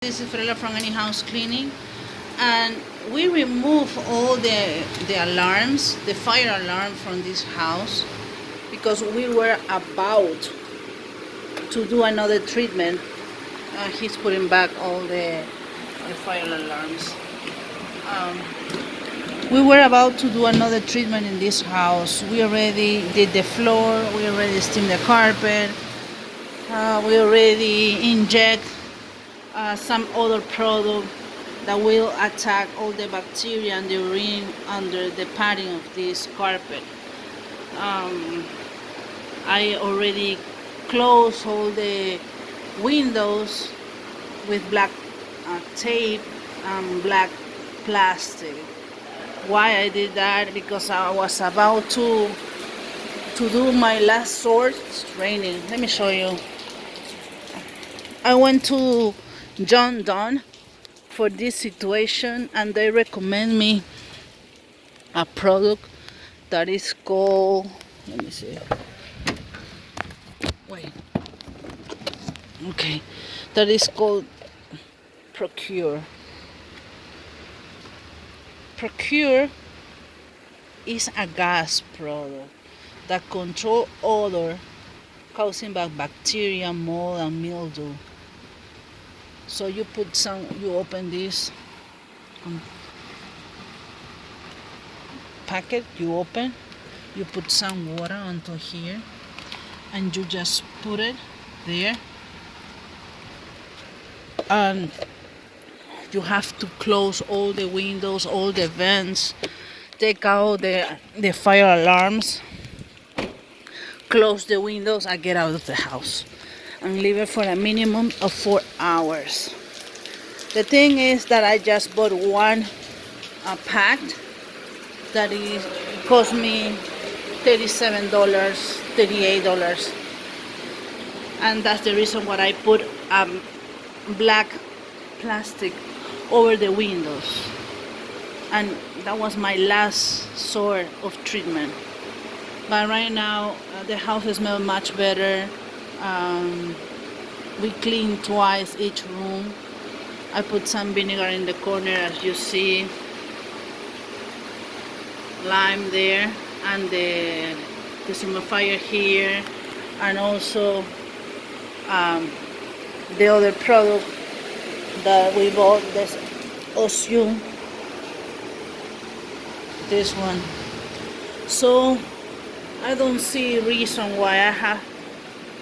This is Frela from Any House Cleaning, and we remove all the alarms, the fire alarm from this house, because we were about to do another treatment. He's putting back all the fire alarms. We were about to do another treatment in this house. We already did the floor, we already steamed the carpet, we already inject some other product that will attack all the bacteria and the urine under the padding of this carpet. I already closed all the windows with black tape and black plastic. Why I did that? Because I was about to do my last sort. It's raining. Let me show you. I went to John Donne for this situation, and they recommend me a product that is called, let me see, wait, okay, that is called Prokure. Prokure is a gas product that controls odor causing bacteria, mold, and mildew. So you put some, you open this packet, you open, you put some water onto here, and you just put it there, and you have to close all the windows, all the vents, take out the fire alarms, close the windows, and get out of the house and leave it for a minimum of 4 hours. The thing is that I just bought one pack that is cost me $37, $38, and that's the reason why I put black plastic over the windows, and that was my last sort of treatment. But right now the house smells much better. We clean twice each room. I put some vinegar in the corner, as you see, lime there, and the humidifier here, and also the other product that we bought, this Odor, this one. So I don't see a reason why I have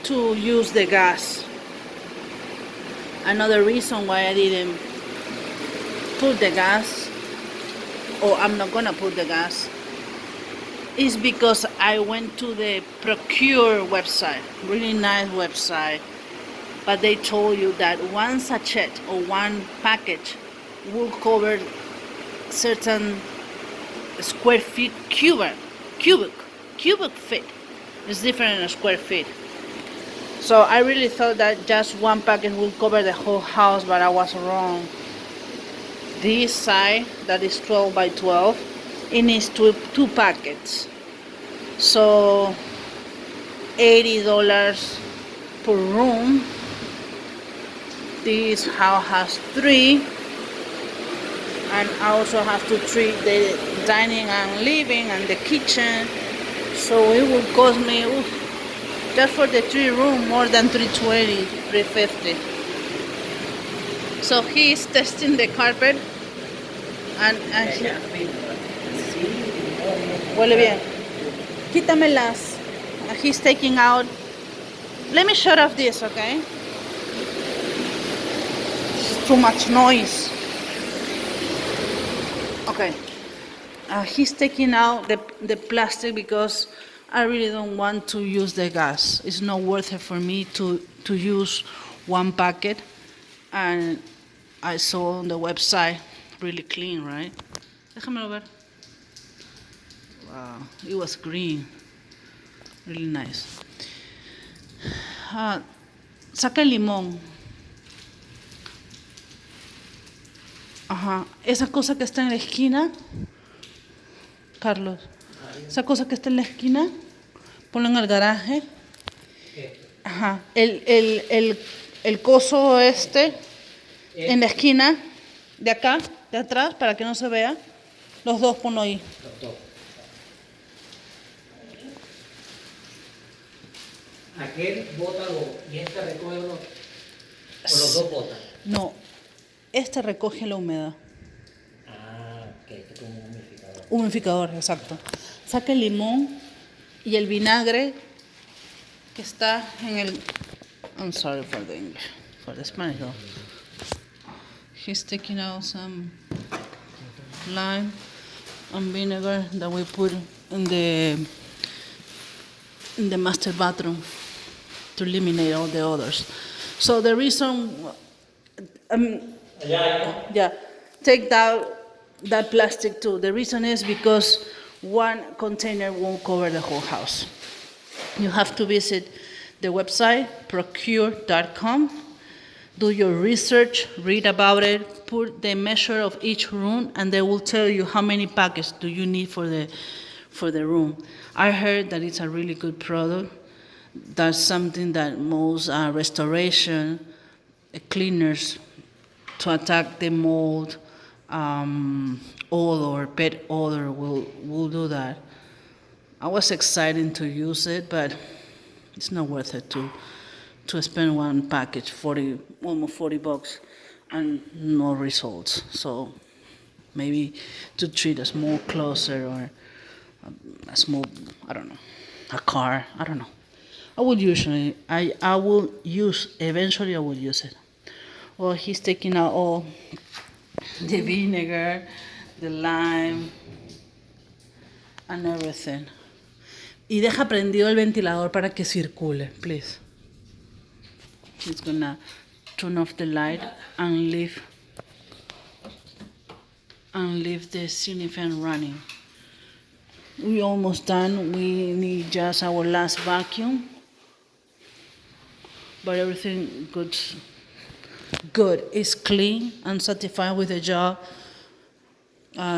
to use the gas. Another reason why I didn't put the gas, or I'm not gonna put the gas, is because I went to the Prokure website, really nice website, but they told you that one sachet or one package will cover certain square feet, cubic feet. It's different in a square feet. So I really thought that just one packet will cover the whole house, but I was wrong. This side, that is 12 by 12, it needs two packets. So $80 per room. This house has 3, and I also have to treat the dining and living and the kitchen. So it will cost me, just for the 3 room, more than $320, $350. So he is testing the carpet, and huele bien. Quítamelas. He's taking out. Let me shut off this, okay? It's too much noise. Okay. He's taking out the plastic because I really don't want to use the gas. It's not worth it for me to use one packet. And I saw on the website, really clean, right? Déjamelo ver. Wow, it was green. Really nice. Saca el limón. Ajá. Esa cosa que está en la esquina, Carlos. Esa cosa que está en la esquina, ponlo en el garaje. Ajá. El coso este En la esquina de acá, de atrás, para que no se vea. Los dos ponlo ahí. Los dos. Aquel bota y este recoge o los dos botan. No, este recoge la humedad. Ah, ok, este es como un humidificador. Humidificador, exacto. Saca el limón y el vinagre que está en el... I'm sorry for the English, for the Spanish though. He's taking out some lime and vinegar that we put in the master bathroom to eliminate all the odors. So the reason, yeah, take that plastic too. The reason is because one container won't cover the whole house. You have to visit the website Prokure.com, do your research, read about it, put the measure of each room, and they will tell you how many packets do you need for the room. I heard that it's a really good product. That's something that most restoration cleaners to attack the mold, odor, bed odor will do that. I was excited to use it, but it's not worth it to spend one package almost $40 and no results. So maybe to treat a small closet or a small, I don't know, a car, I don't know. I will use, eventually I will use it. Well, he's taking out all the vinegar, the lime, and everything. Y deja prendido el ventilador para que circule, please. He's gonna turn off the light and leave the ceiling fan running. We're almost done. We need just our last vacuum. But everything good. It's clean. I'm satisfied with the job.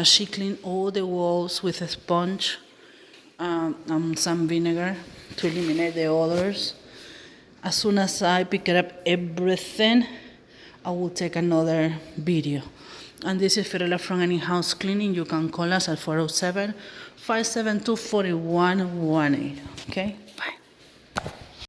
She cleaned all the walls with a sponge and some vinegar to eliminate the odors. As soon as I pick up everything, I will take another video. And this is Fiorella from Any House Cleaning. You can call us at 407-572-4118, okay?